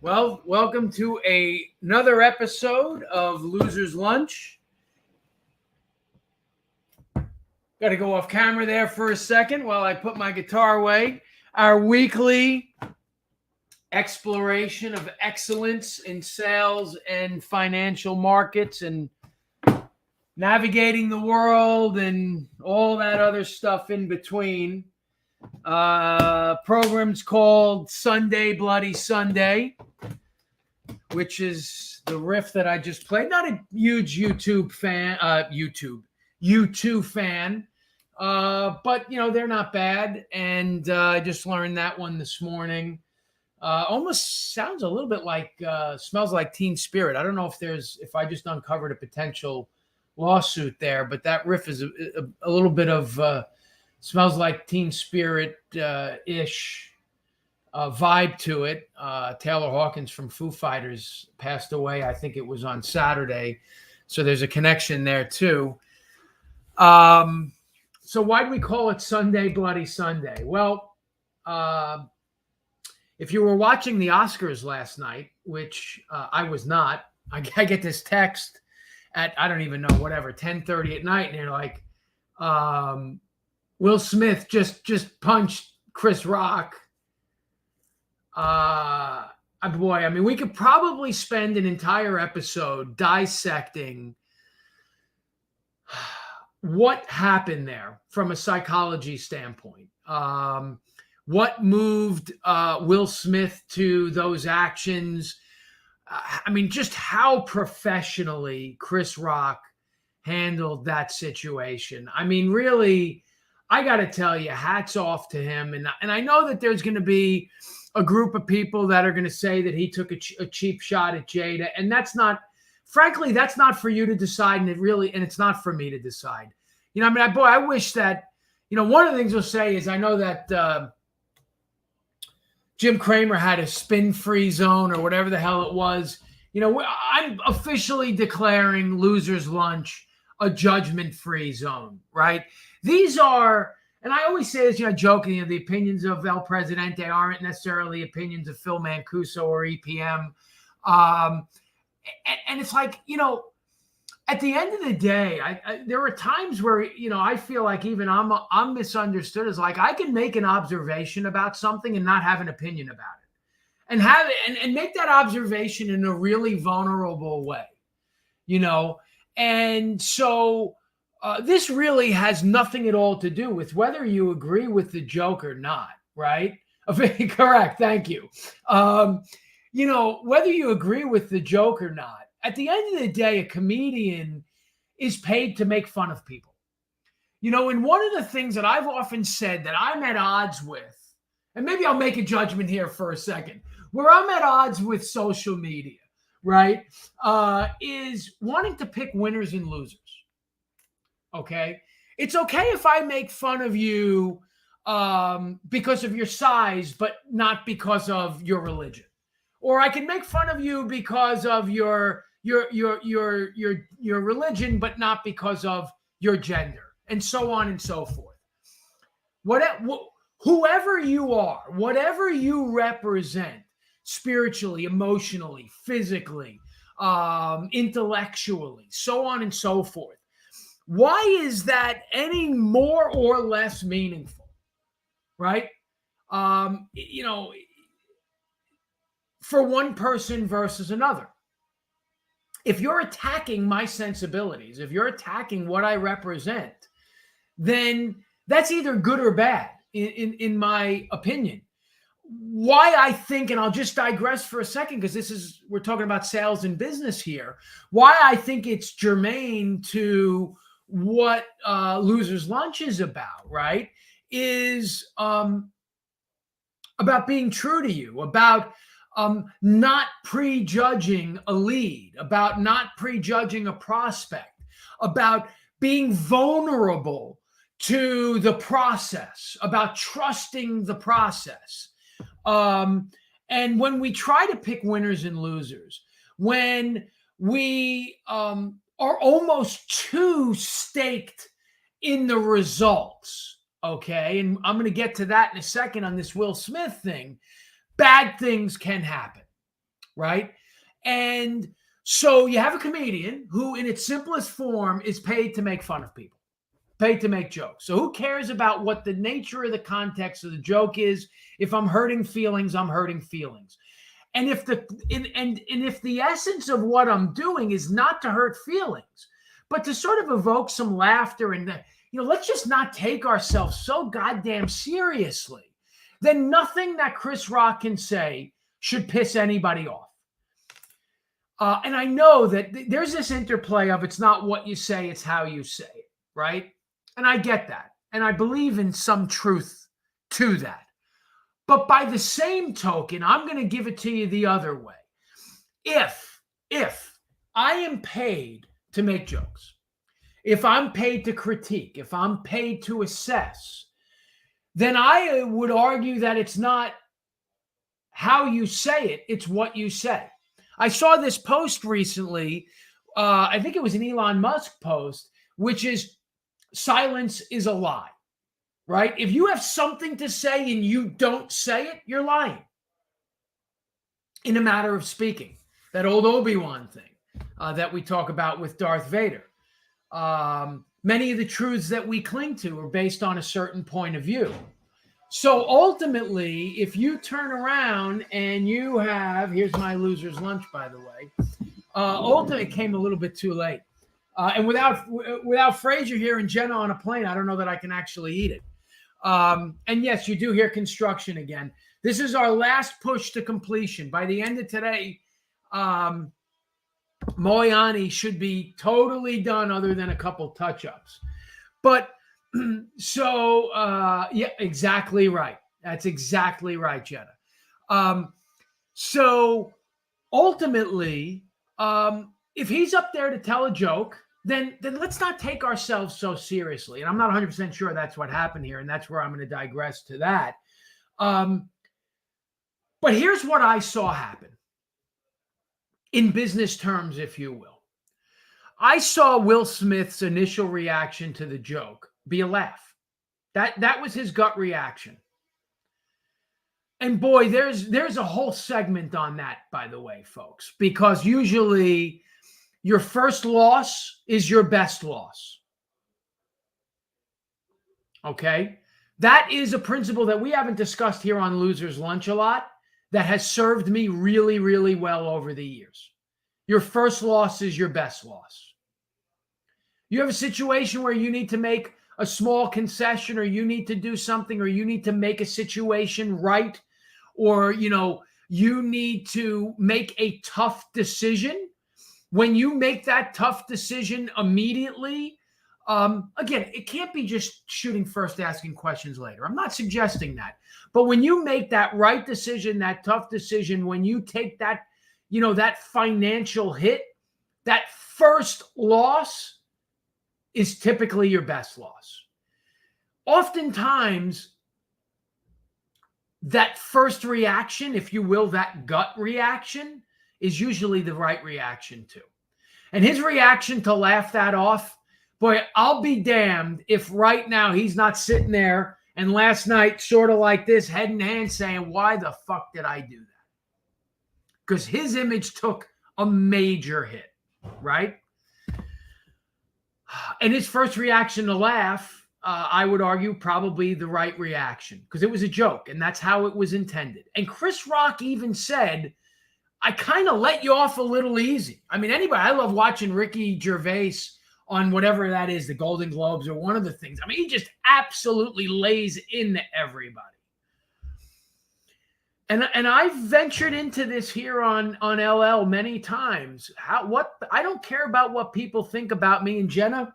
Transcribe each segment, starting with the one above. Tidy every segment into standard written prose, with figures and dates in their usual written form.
Well, welcome to another episode of Loser's Lunch. Got to go off camera there for a second while I put my guitar away. Our weekly exploration of excellence in sales and financial markets and navigating the world and all that other stuff in between. Program's called Sunday Bloody Sunday, which is the riff that I just played. Not a huge U2 fan, but you know they're not bad. And I just learned that one this morning. Almost sounds a little bit like Smells Like Teen Spirit. I don't know if I just uncovered a potential lawsuit there, but that riff is a little bit of Smells Like Teen Spirit ish vibe to it. Taylor Hawkins from Foo Fighters passed away. I think it was on Saturday. So there's a connection there too. So why do we call it Sunday Bloody Sunday? Well, if you were watching the Oscars last night, which I was not, I get this text at, I don't even know, whatever, 10:30 at night. And they're like, Will Smith just punched Chris Rock. Boy, I mean, we could probably spend an entire episode dissecting what happened there from a psychology standpoint. What moved Will Smith to those actions? I mean, just how professionally Chris Rock handled that situation. I mean, really, I got to tell you, hats off to him. And I know that there's going to be a group of people that are going to say that he took a cheap shot at Jada. And that's not, frankly, that's not for you to decide. And it's not for me to decide. You know, I mean, I wish that, you know, one of the things we'll say is I know that Jim Cramer had a spin-free zone or whatever the hell it was. You know, I'm officially declaring Loser's Lunch a judgment-free zone, right? These are, and I always say this, you know, jokingly, the opinions of El Presidente aren't necessarily opinions of Phil Mancuso or EPM. And it's like, you know, at the end of the day, there are times where, you know, I feel like even I'm misunderstood as like I can make an observation about something and not have an opinion about it, and have it and make that observation in a really vulnerable way, you know. And so this really has nothing at all to do with whether you agree with the joke or not, right? Correct. Thank you. You know, whether you agree with the joke or not. At the end of the day, a comedian is paid to make fun of people. You know, and one of the things that I've often said that I'm at odds with, and maybe I'll make a judgment here for a second, where I'm at odds with social media, right, is wanting to pick winners and losers. Okay? It's okay if I make fun of you because of your size, but not because of your religion. Or I can make fun of you because of your religion, but not because of your gender, and so on and so forth. Whoever you are, whatever you represent, spiritually, emotionally, physically, intellectually, so on and so forth. Why is that any more or less meaningful, right? You know, for one person versus another. If you're attacking my sensibilities, if you're attacking what I represent, then that's either good or bad, in my opinion. Why I think, and I'll just digress for a second because we're talking about sales and business here. Why I think it's germane to what Loser's Lunch is about, right? Is about being true to you, about not prejudging a lead, about not prejudging a prospect, about being vulnerable to the process, about trusting the process. And when we try to pick winners and losers, when we are almost too staked in the results, okay, and I'm going to get to that in a second on this Will Smith thing, bad things can happen, right? And so you have a comedian who, in its simplest form, is paid to make fun of people, paid to make jokes. So who cares about what the nature of the context of the joke is? If I'm hurting feelings, I'm hurting feelings. And if if the essence of what I'm doing is not to hurt feelings, but to sort of evoke some laughter and let's just not take ourselves so goddamn seriously, then nothing that Chris Rock can say should piss anybody off. And I know that there's this interplay of it's not what you say, it's how you say it, right? And I get that. And I believe in some truth to that. But by the same token, I'm going to give it to you the other way. If I am paid to make jokes, if I'm paid to critique, if I'm paid to assess, then I would argue that it's not how you say it, it's what you say. I saw this post recently, I think it was an Elon Musk post, which is silence is a lie, right? If you have something to say and you don't say it, you're lying. In a matter of speaking, that old Obi-Wan thing that we talk about with Darth Vader. Many of the truths that we cling to are based on a certain point of view. So ultimately, if you turn around and you have, here's my loser's lunch, by the way. Ultimately, it came a little bit too late. And without Frazier here and Jenna on a plane, I don't know that I can actually eat it. And yes, you do hear construction again. This is our last push to completion. By the end of today, Moyani should be totally done other than a couple touch-ups. But so, yeah, exactly right. That's exactly right, Jenna. So ultimately, if he's up there to tell a joke, then let's not take ourselves so seriously. And I'm not 100% sure that's what happened here, and that's where I'm going to digress to that. But here's what I saw happen in business terms, if you will. I saw Will Smith's initial reaction to the joke be a laugh. That was his gut reaction. And boy, there's a whole segment on that, by the way, folks, because usually your first loss is your best loss. Okay? That is a principle that we haven't discussed here on Loser's Lunch a lot that has served me really, really well over the years. Your first loss is your best loss. You have a situation where you need to make a small concession, or you need to do something, or you need to make a situation right, or, you need to make a tough decision. When you make that tough decision immediately, again, it can't be just shooting first, asking questions later. I'm not suggesting that. But when you make that right decision, that tough decision, when you take that, that financial hit, that first loss is typically your best loss. Oftentimes, that first reaction, if you will, that gut reaction, is usually the right reaction too. And his reaction to laugh that off, boy, I'll be damned if right now he's not sitting there and last night sort of like this, head in hand, saying, why the fuck did I do that? Because his image took a major hit, right? And his first reaction to laugh, I would argue, probably the right reaction, because it was a joke and that's how it was intended. And Chris Rock even said, I kind of let you off a little easy. I mean, I love watching Ricky Gervais on whatever that is, the Golden Globes or one of the things. I mean, he just absolutely lays into everybody. And I've ventured into this here on LL many times. I don't care about what people think about me and Jenna.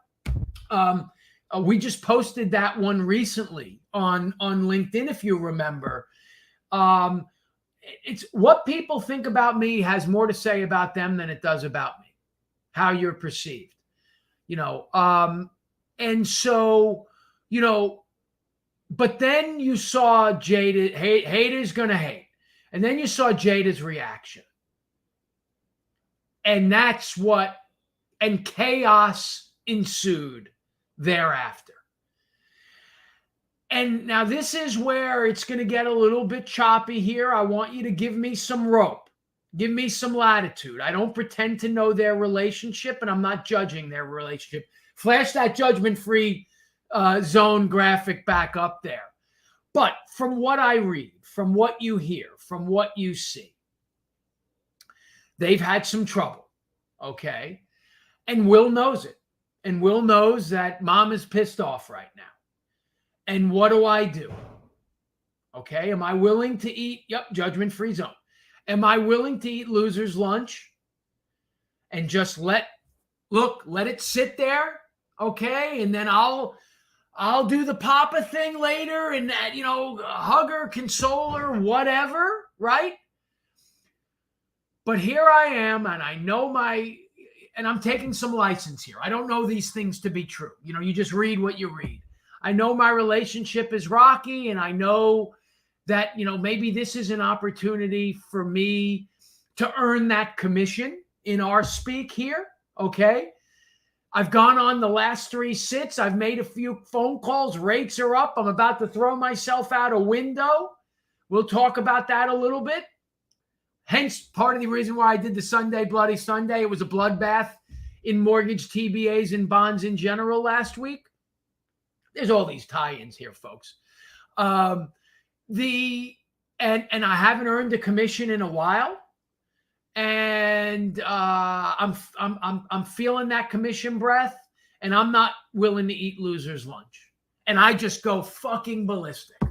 We just posted that one recently on LinkedIn, if you remember. Um, it's what people think about me has more to say about them than it does about me, how you're perceived, and so, but then you saw Jada, haters gonna hate. And then you saw Jada's reaction. And and chaos ensued thereafter. And now this is where it's going to get a little bit choppy here. I want you to give me some rope. Give me some latitude. I don't pretend to know their relationship, and I'm not judging their relationship. Flash that judgment-free zone graphic back up there. But from what I read, from what you hear, from what you see, they've had some trouble, okay? And Will knows it. And Will knows that mom is pissed off right now. And what do I do? Okay, am I willing to eat? Yep, judgment-free zone. Am I willing to eat loser's lunch and just let it sit there, okay? And then I'll do the papa thing later and, hug her, console her, whatever, right? But here I am, and I know and I'm taking some license here. I don't know these things to be true. You just read what you read. I know my relationship is rocky, and I know that, maybe this is an opportunity for me to earn that commission in our speak here, okay? I've gone on the last 3 sits. I've made a few phone calls. Rates are up. I'm about to throw myself out a window. We'll talk about that a little bit. Hence, part of the reason why I did the Sunday Bloody Sunday. It was a bloodbath in mortgage, TBAs, and bonds in general last week. There's all these tie-ins here, folks. And I haven't earned a commission in a while. And I'm feeling that commission breath, and I'm not willing to eat loser's lunch. And I just go fucking ballistic.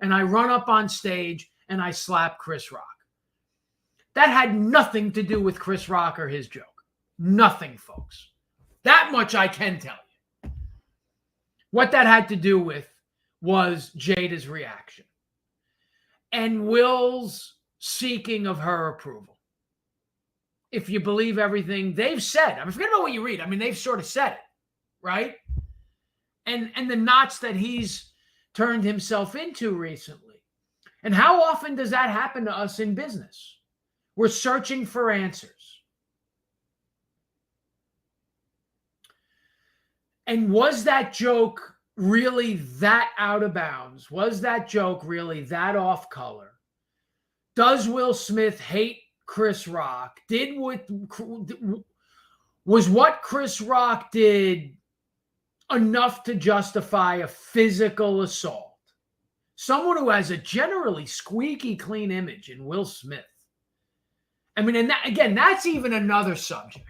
And I run up on stage and I slap Chris Rock. That had nothing to do with Chris Rock or his joke. Nothing, folks. That much I can tell you. What that had to do with was Jada's reaction and Will's seeking of her approval. If you believe everything they've said, forget about what you read. They've sort of said it, right? And the knots that he's turned himself into recently. And how often does that happen to us in business? We're searching for answers. And was that joke really that out of bounds? Was that joke really that off color? Does Will Smith hate Chris Rock? Was what Chris Rock did enough to justify a physical assault? Someone who has a generally squeaky clean image in Will Smith. And that, again, that's even another subject.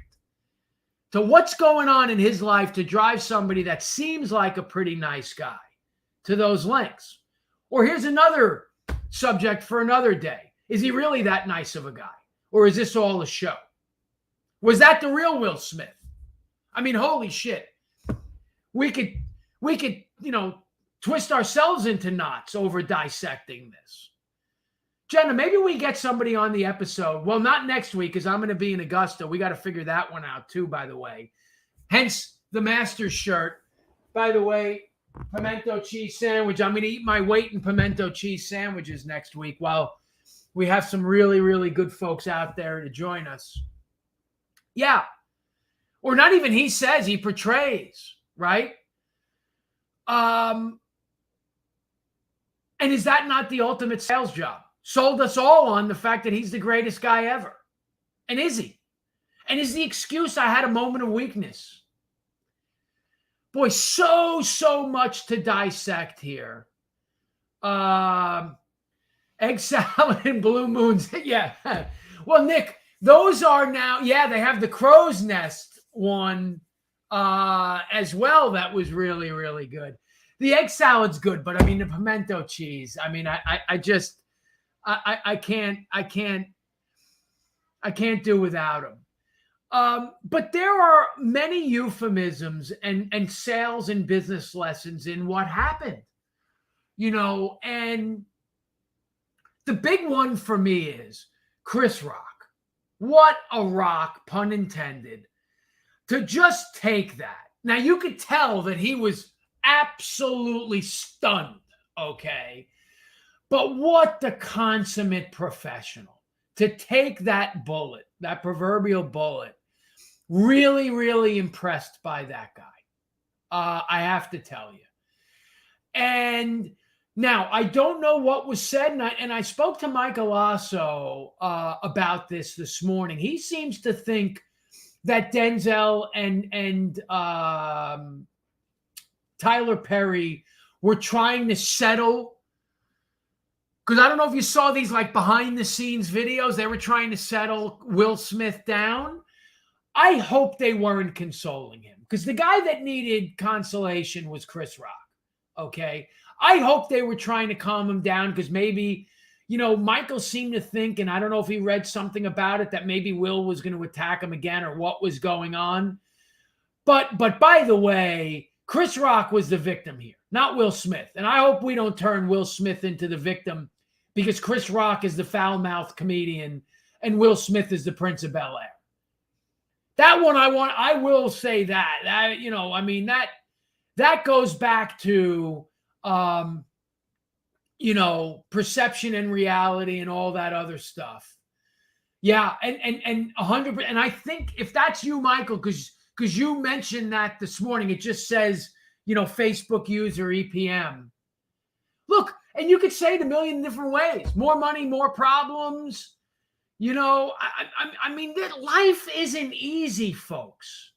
So what's going on in his life to drive somebody that seems like a pretty nice guy to those lengths? Or here's another subject for another day. Is he really that nice of a guy? Or is this all a show? Was that the real Will Smith? Holy shit. We could, twist ourselves into knots over dissecting this. Jenna, maybe we get somebody on the episode. Well, not next week because I'm going to be in Augusta. We got to figure that one out too, by the way. Hence the Masters shirt. By the way, pimento cheese sandwich. I'm going to eat my weight in pimento cheese sandwiches next week while we have some really, really good folks out there to join us. Yeah. Or not even he says, he portrays, right? And is that not the ultimate sales job? Sold us all on the fact that he's the greatest guy ever. And is he? And is the excuse I had a moment of weakness? Boy, so much to dissect here. Egg salad and blue moons. Yeah. Well, Nick, those are now, they have the crow's nest one as well. That was really, really good. The egg salad's good, but the pimento cheese. I can't do without them. But there are many euphemisms and sales and business lessons in what happened, and the big one for me is Chris Rock. What a rock, pun intended, to just take that. Now, you could tell that he was absolutely stunned, okay? But what the consummate professional to take that bullet, that proverbial bullet. Really, really impressed by that guy. I have to tell you. And now, I don't know what was said, and I spoke to Mike Alasso about this morning. He seems to think that Denzel and Tyler Perry were trying to settle, because I don't know if you saw these like behind the scenes videos. They were trying to settle Will Smith down. I hope they weren't consoling him, because the guy that needed consolation was Chris Rock. Okay. I hope they were trying to calm him down, because maybe, Michael seemed to think, and I don't know if he read something about it, that maybe Will was going to attack him again or what was going on. But by the way, Chris Rock was the victim here, not Will Smith. And I hope we don't turn Will Smith into the victim, because Chris Rock is the foul-mouthed comedian and Will Smith is the Prince of Bel-Air. That one I will say that. That goes back to, perception and reality and all that other stuff. Yeah, and 100%. And I think if that's you, Michael, because you mentioned that this morning, it just says, Facebook user EPM. Look, and you could say it a million different ways. More money, more problems. That life isn't easy, folks.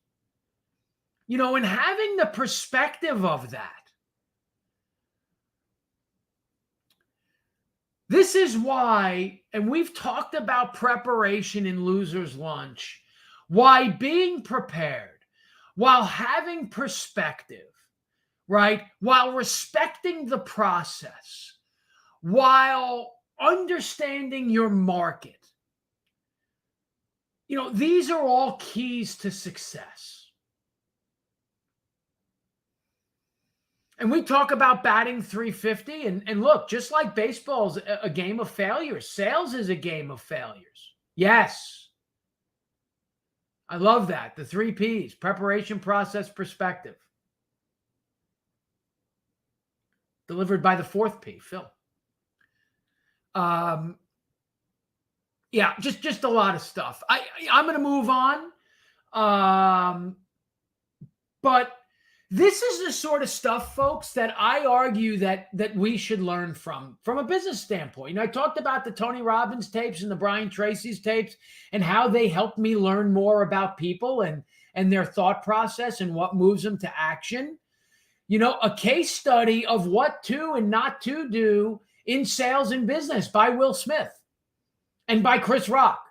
And having the perspective of that. This is why, and we've talked about preparation in Loser's Lunch, why being prepared, while having perspective, right? While respecting the process, while understanding your market, these are all keys to success. And we talk about batting 350, and look, just like baseball's a game of failures, sales is a game of failures. Yes. I love that. The 3 Ps: preparation, process, perspective. Delivered by the 4th P, Phil. Yeah, just a lot of stuff. I'm going to move on. But this is the sort of stuff, folks, that I argue that we should learn from a business standpoint. I talked about the Tony Robbins tapes and the Brian Tracy's tapes and how they helped me learn more about people and their thought process and what moves them to action. A case study of what to and not to do in sales and business by Will Smith and by Chris Rock.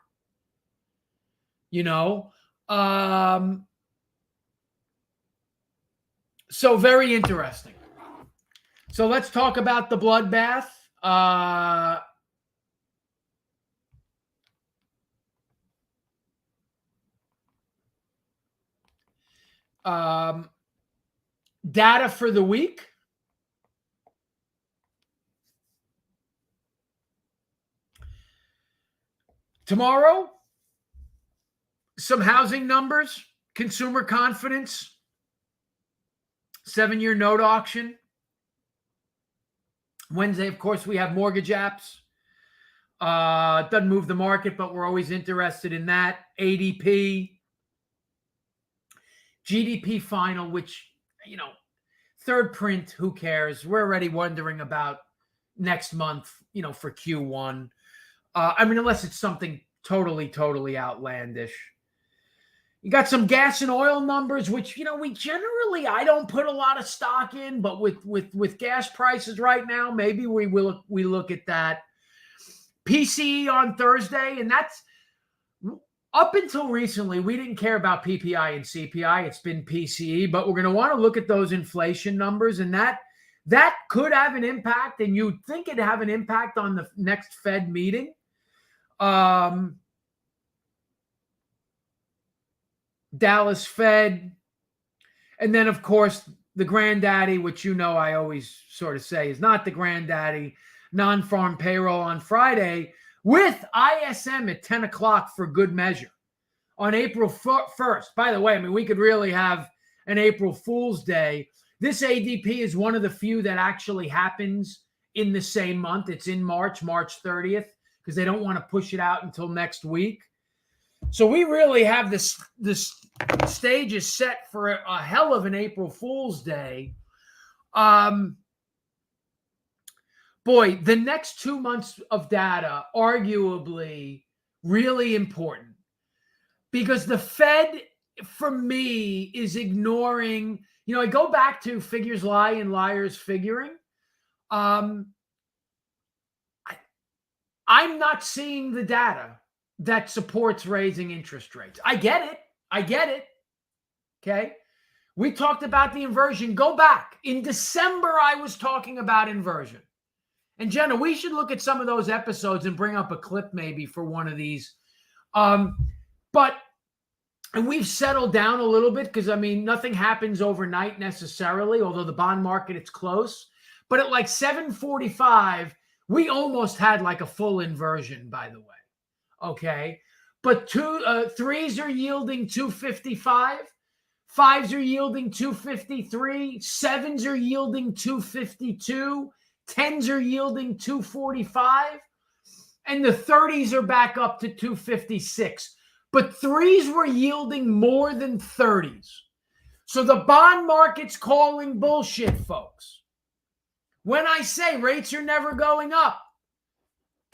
So very interesting. So let's talk about the bloodbath. Data for the week. Tomorrow, some housing numbers, consumer confidence, 7-year note auction. Wednesday, of course, we have mortgage apps. It doesn't move the market, but we're always interested in that. ADP. GDP final, which, third print, who cares? We're already wondering about next month, for Q1. Unless it's something totally outlandish. You got some gas and oil numbers, which, we generally, I don't put a lot of stock in, but with gas prices right now, maybe we look at that. PCE on Thursday, and that's up until recently, we didn't care about PPI and CPI. It's been PCE, but we're going to want to look at those inflation numbers, and that could have an impact, and you'd think it'd have an impact on the next Fed meeting. Dallas Fed, and then, of course, the granddaddy, which I always sort of say is not the granddaddy, non-farm payroll on Friday with ISM at 10 o'clock for good measure on April 1st. By the way, I mean, we could really have an April Fool's Day. This ADP is one of the few that actually happens in the same month. It's in March 30th, because they don't want to push it out until next week. So we really have this stage is set for a hell of an April Fool's Day. Boy, the next 2 months of data, arguably really important, because the Fed, for me, is ignoring, I go back to figures lie and liars figuring. I'm not seeing the data that supports raising interest rates. I get it. Okay. We talked about the inversion. Go back. In December, I was talking about inversion. And Jenna, we should look at some of those episodes and bring up a clip maybe for one of these. And we've settled down a little bit, because, I mean, nothing happens overnight necessarily, although the bond market, it's close. But at like 7:45, we almost had like a full inversion, by the way. Okay. But threes are yielding 255. Fives are yielding 253. Sevens are yielding 252. Tens are yielding 245. And the 30s are back up to 256. But threes were yielding more than 30s. So the bond market's calling bullshit, folks. When I say rates are never going up,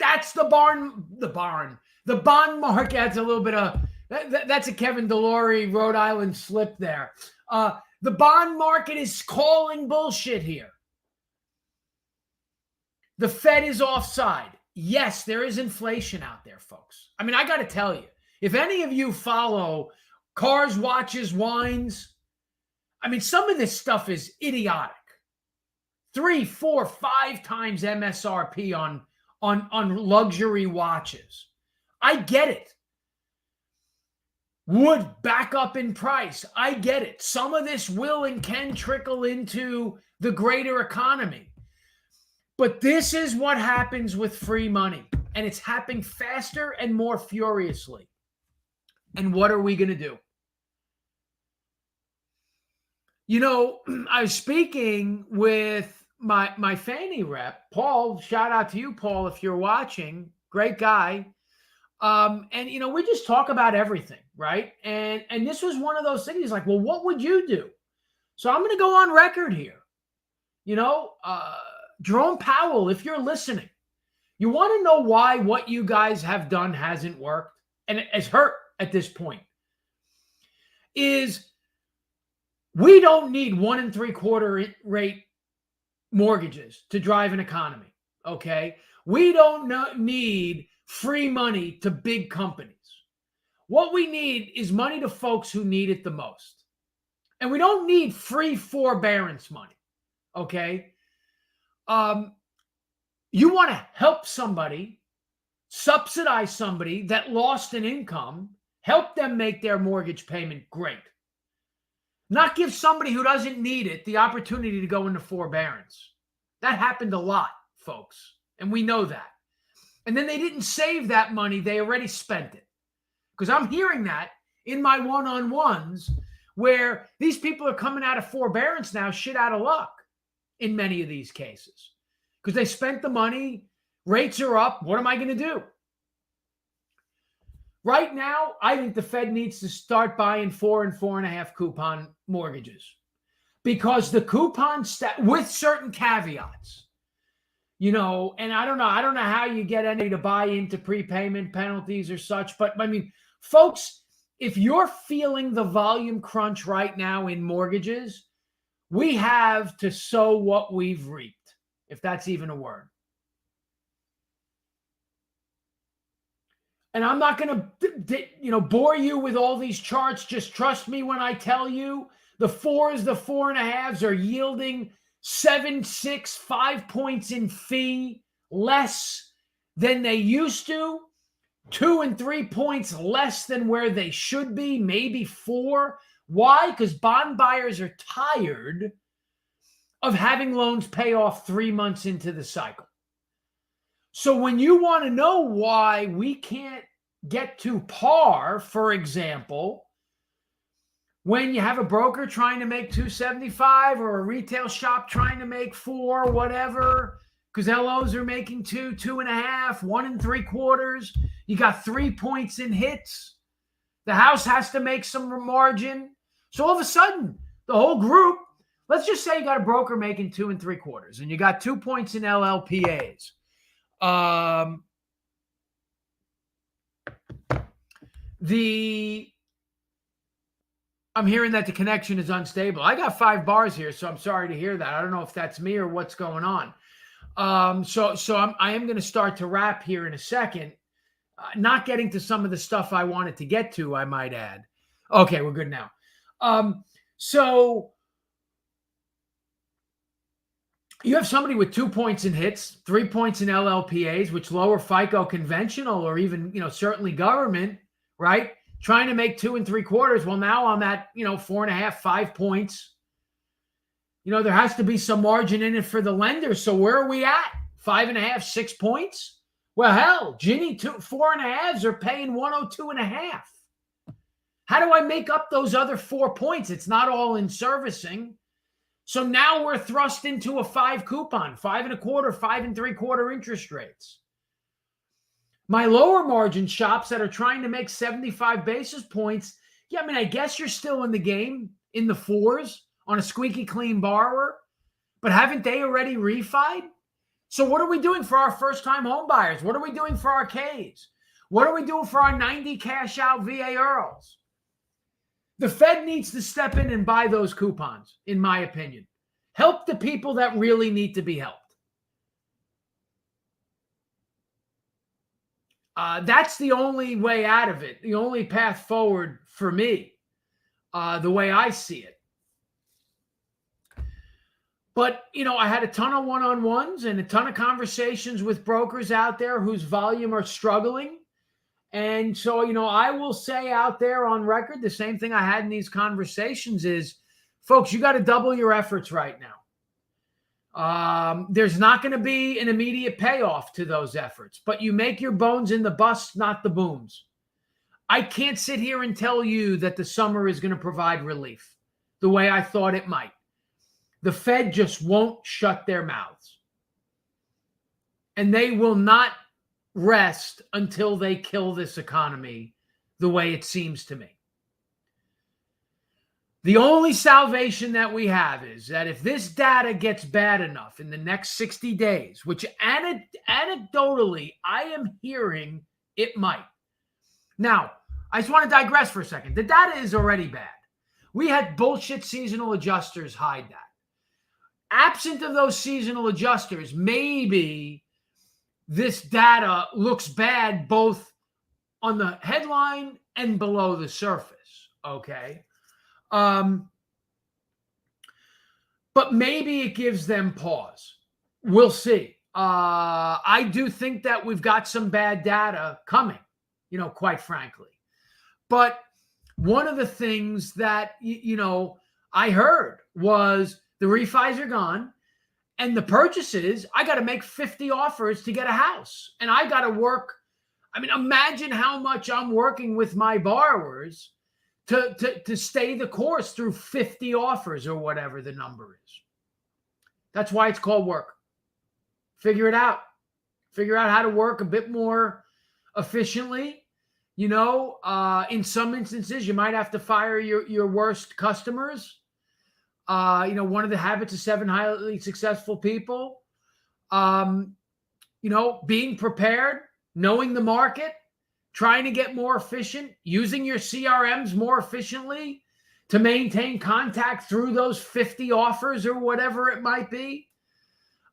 that's the bond market. That's a little bit of, that's a Kevin Delory, Rhode Island slip there. The bond market is calling bullshit here. The Fed is offside. Yes, there is inflation out there, folks. I mean, I got to tell you, if any of you follow cars, watches, wines, I mean, some of this stuff is idiotic. 3, 4, 5 times MSRP on luxury watches. I get it. Wood back up in price. I get it. Some of this will and can trickle into the greater economy. But this is what happens with free money. And it's happening faster and more furiously. And what are we going to do? I was speaking with my Fannie rep, Paul. Shout out to you, Paul, if you're watching. Great guy. And we just talk about everything, right? And this was one of those things. He's like, well, what would you do? So I'm going to go on record here. Jerome Powell, if you're listening, you want to know why what you guys have done hasn't worked and it has hurt at this point, is we don't need 1 3/4 rate mortgages to drive an economy. Okay. We don't need free money to big companies. What we need is money to folks who need it the most. And we don't need free forbearance money. Okay. You want to help somebody, subsidize somebody that lost an income, help them make their mortgage payment, great. Not give somebody who doesn't need it the opportunity to go into forbearance. That happened a lot, folks, and we know that. And then they didn't save that money. They already spent it. Because I'm hearing that in my one-on-ones where these people are coming out of forbearance now, shit out of luck in many of these cases. Because they spent the money, rates are up. What am I going to do? Right now, I think the Fed needs to start buying 4 and 4.5 coupon mortgages, because the coupon with certain caveats, and I don't know how you get anybody to buy into prepayment penalties or such, but I mean, folks, if you're feeling the volume crunch right now in mortgages, we have to sow what we've reaped, if that's even a word. And I'm not going to, bore you with all these charts. Just trust me when I tell you the 4s, the 4.5s are yielding 7, 6, 5 points in fee less than they used to. 2 and 3 points less than where they should be, maybe 4. Why? Because bond buyers are tired of having loans pay off 3 months into the cycle. So when you want to know why we can't get to par, for example, when you have a broker trying to make 275 or a retail shop trying to make 4, whatever, because LOs are making 2, 2.5, 1 3/4, you got 3 points in hits. The house has to make some margin. So all of a sudden, the whole group, let's just say you got a broker making 2 3/4 and you got 2 points in LLPAs. I'm hearing that the connection is unstable. I got 5 bars here, so I'm sorry to hear that. I don't know if that's me or what's going on. So I am going to start to wrap here in a second. Not getting to some of the stuff I wanted to get to, I might add. Okay, we're good now. So you have somebody with 2 points in hits, 3 points in LLPAs, which lower FICO conventional or even, certainly government, right? Trying to make 2 3/4. Well, now I'm at, 4.5, 5 points. There has to be some margin in it for the lender. So where are we at? 5.5, 6 points? Well, hell, Ginny, 4.5s are paying 102.5. How do I make up those other 4 points? It's not all in servicing. So now we're thrust into a 5 coupon, 5 1/4, 5 3/4 interest rates. My lower margin shops that are trying to make 75 basis points, I guess you're still in the game in the 4s on a squeaky clean borrower, but haven't they already refied? So what are we doing for our first-time home buyers? What are we doing for our Ks? What are we doing for our 90 cash out VA Earls? The Fed needs to step in and buy those coupons, in my opinion. Help the people that really need to be helped. That's the only way out of it, the only path forward for me, the way I see it. But, I had a ton of one-on-ones and a ton of conversations with brokers out there whose volume are struggling. And so, I will say out there on record, the same thing I had in these conversations is, folks, you got to double your efforts right now. There's not going to be an immediate payoff to those efforts, but you make your bones in the busts, not the booms. I can't sit here and tell you that the summer is going to provide relief the way I thought it might. The Fed just won't shut their mouths. And they will not rest until they kill this economy the way it seems to me. The only salvation that we have is that if this data gets bad enough in the next 60 days, which anecdotally I am hearing it might. Now, I just want to digress for a second. The data is already bad. We had bullshit seasonal adjusters hide that. Absent of those seasonal adjusters, maybe this data looks bad both on the headline and below the surface, okay? But maybe it gives them pause. We'll see. I do think that we've got some bad data coming, quite frankly. But one of the things that, I heard was the refis are gone and the purchases, I got to make 50 offers to get a house. And I got to work. Imagine how much I'm working with my borrowers to stay the course through 50 offers or whatever the number is. That's why it's called work. Figure it out. Figure out how to work a bit more efficiently. In some instances, you might have to fire your worst customers. One of the habits of 7 highly successful people, being prepared, knowing the market, trying to get more efficient, using your CRMs more efficiently to maintain contact through those 50 offers or whatever it might be.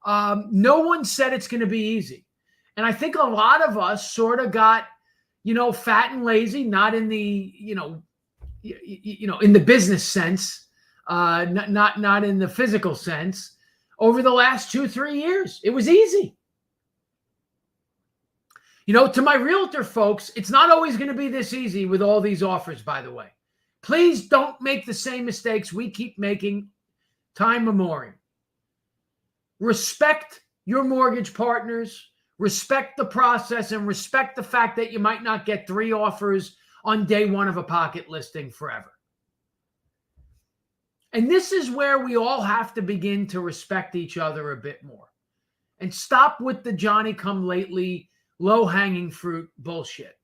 No one said it's going to be easy. And I think a lot of us sort of got, fat and lazy, not in the, in the business sense, not in the physical sense. Over the last 2-3 years, it was easy. To my realtor folks, it's not always going to be this easy with all these offers, by the way. Please don't make the same mistakes we keep making time memorial. respect your mortgage partners, respect the process, and respect the fact that you might not get 3 offers on day 1 of a pocket listing forever. And this is where we all have to begin to respect each other a bit more and stop with the Johnny-come-lately, low-hanging fruit bullshit.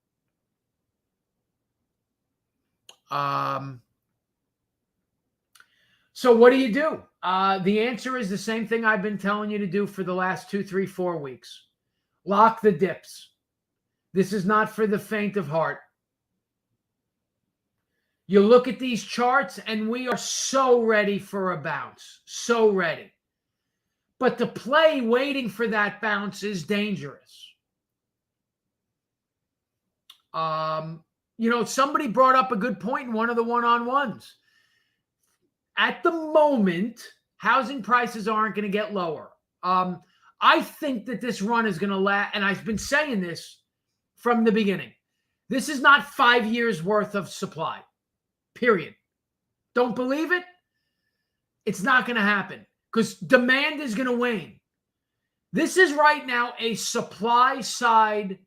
So what do you do? The answer is the same thing I've been telling you to do for the last 2, 3, 4 weeks. Lock the dips. This is not for the faint of heart. You look at these charts and we are so ready for a bounce. So ready. But to play waiting for that bounce is dangerous. Somebody brought up a good point in one of the one-on-ones. At the moment, housing prices aren't going to get lower. I think that this run is going to last, and I've been saying this from the beginning. This is not 5 years worth of supply, period. Don't believe it? It's not going to happen because demand is going to wane. This is right now a supply side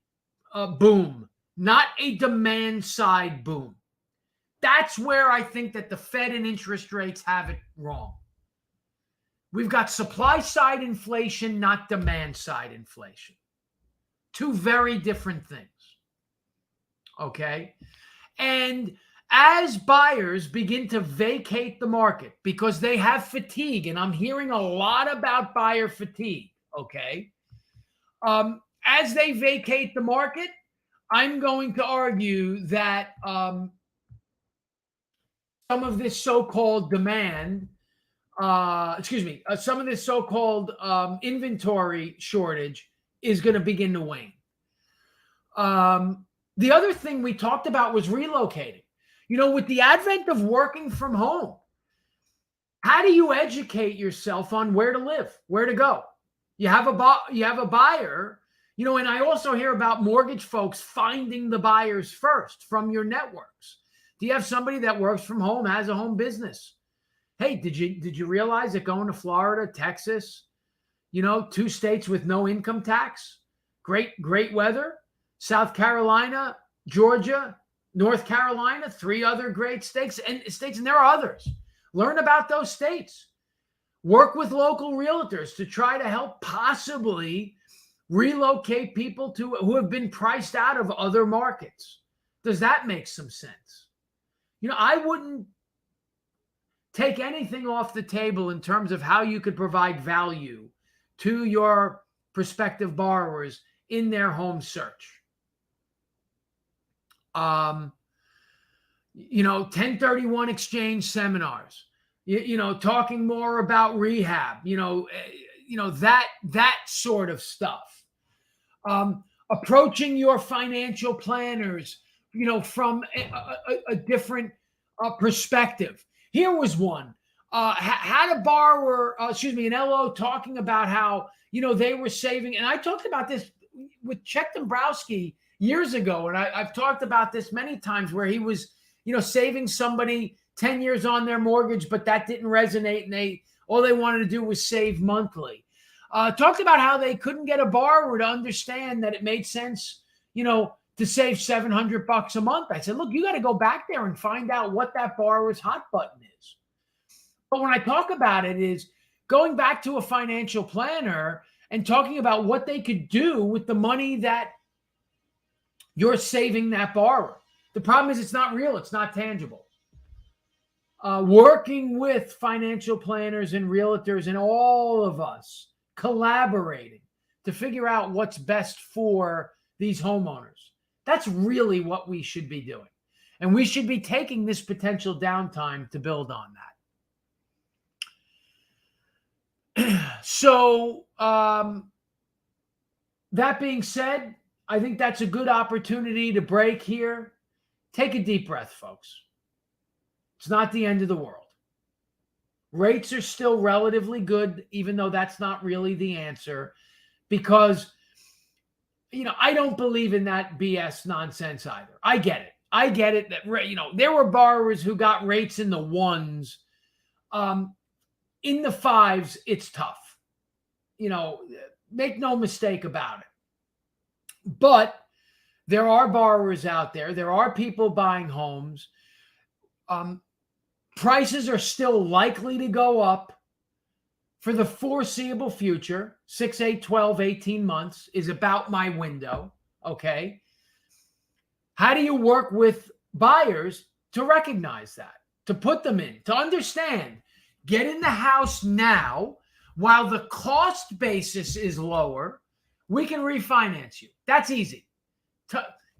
boom, not a demand side boom. That's where I think that the Fed and interest rates have it wrong. We've got supply side inflation, not demand side inflation. 2 very different things. Okay? And as buyers begin to vacate the market because they have fatigue, and I'm hearing a lot about buyer fatigue, okay? As they vacate the market, I'm going to argue that some of this so-called demand, some of this so-called inventory shortage is going to begin to wane. The other thing we talked about was relocating. With the advent of working from home, how do you educate yourself on where to live, where to go? You have a buyer, and I also hear about mortgage folks finding the buyers first from your networks. Do you have somebody that works from home, has a home business? Hey, did you realize that going to Florida, Texas, 2 states with no income tax, great weather, South Carolina, Georgia, North Carolina, 3 other great states, and there are others. Learn about those states. Work with local realtors to try to help possibly relocate people who have been priced out of other markets. Does that make some sense? I wouldn't take anything off the table in terms of how you could provide value to your prospective borrowers in their home search. 1031 exchange seminars, talking more about rehab, that sort of stuff. Approaching your financial planners, from a different perspective. Here was one. Had a borrower, an LO talking about how, they were saving. And I talked about this with Chet Dombrowski years ago. And I've talked about this many times where he was, saving somebody 10 years on their mortgage, but that didn't resonate. And all they wanted to do was save monthly. Talked about how they couldn't get a borrower to understand that it made sense, to save $700 a month. I said, look, you got to go back there and find out what that borrower's hot button is. But when I talk about it is going back to a financial planner and talking about what they could do with the money that you're saving that borrower. The problem is it's not real. It's not tangible. Working with financial planners and realtors and all of us collaborating to figure out what's best for these homeowners. That's really what we should be doing. And we should be taking this potential downtime to build on that. So that being said, I think that's a good opportunity to break here. Take a deep breath, folks. It's not the end of the world. Rates are still relatively good, even though that's not really the answer, because, I don't believe in that BS nonsense either. I get it. That, there were borrowers who got rates in the 1s. In the 5s, it's tough. make no mistake about it. But there are borrowers out there. There are people buying homes. Prices are still likely to go up for the foreseeable future. 6, 8, 12, 18 months is about my window. Okay. How do you work with buyers to recognize that, to put them in, to understand, get in the house now while the cost basis is lower, we can refinance you. That's easy.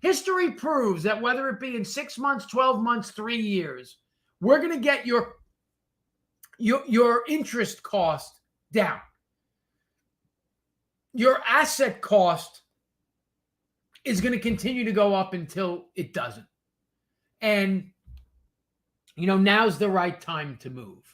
History proves that whether it be in 6 months, 12 months, 3 years, we're going to get your interest cost down. Your asset cost is going to continue to go up until it doesn't. And, now's the right time to move.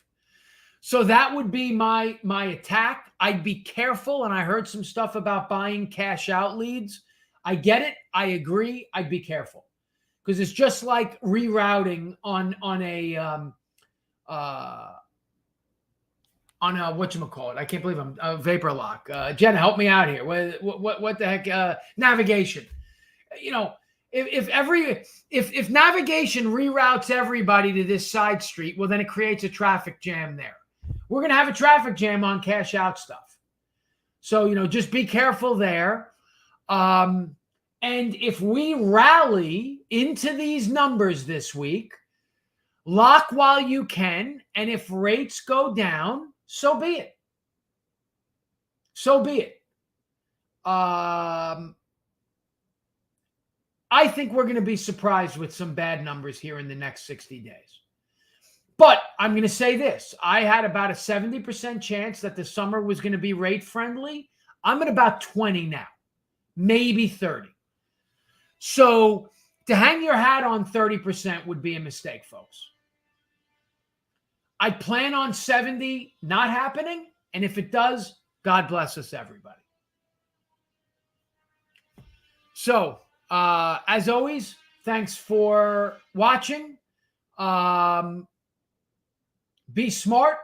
So that would be my attack. I'd be careful. And I heard some stuff about buying cash out leads. I get it. I agree. I'd be careful because it's just like rerouting on a whatchamacallit. I can't believe I'm vapor lock. Jenna, help me out here. What the heck? Navigation. If navigation reroutes everybody to this side street, well, then it creates a traffic jam there. We're going to have a traffic jam on cash out stuff. So, just be careful there. And if we rally into these numbers this week, lock while you can. And if rates go down, so be it. So be it. I think we're going to be surprised with some bad numbers here in the next 60 days. But I'm going to say this. I had about a 70% chance that the summer was going to be rate friendly. I'm at about 20 now, maybe 30. So to hang your hat on 30% would be a mistake, folks. I plan on 70 not happening. And if it does, God bless us, everybody. So, as always, thanks for watching. Be smart.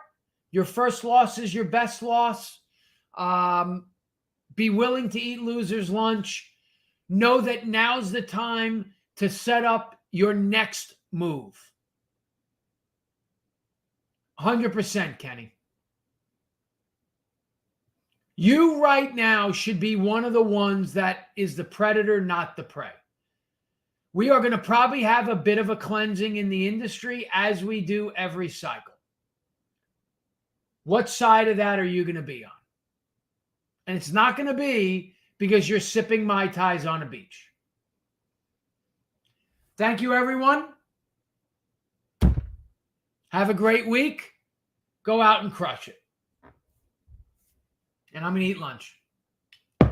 Your first loss is your best loss. Be willing to eat loser's lunch. Know that now's the time to set up your next move. 100%, Kenny. You right now should be one of the ones that is the predator, not the prey. We are going to probably have a bit of a cleansing in the industry as we do every cycle. What side of that are you going to be on? And it's not going to be because you're sipping Mai Tais on a beach. Thank you, everyone. Have a great week. Go out and crush it. And I'm going to eat lunch.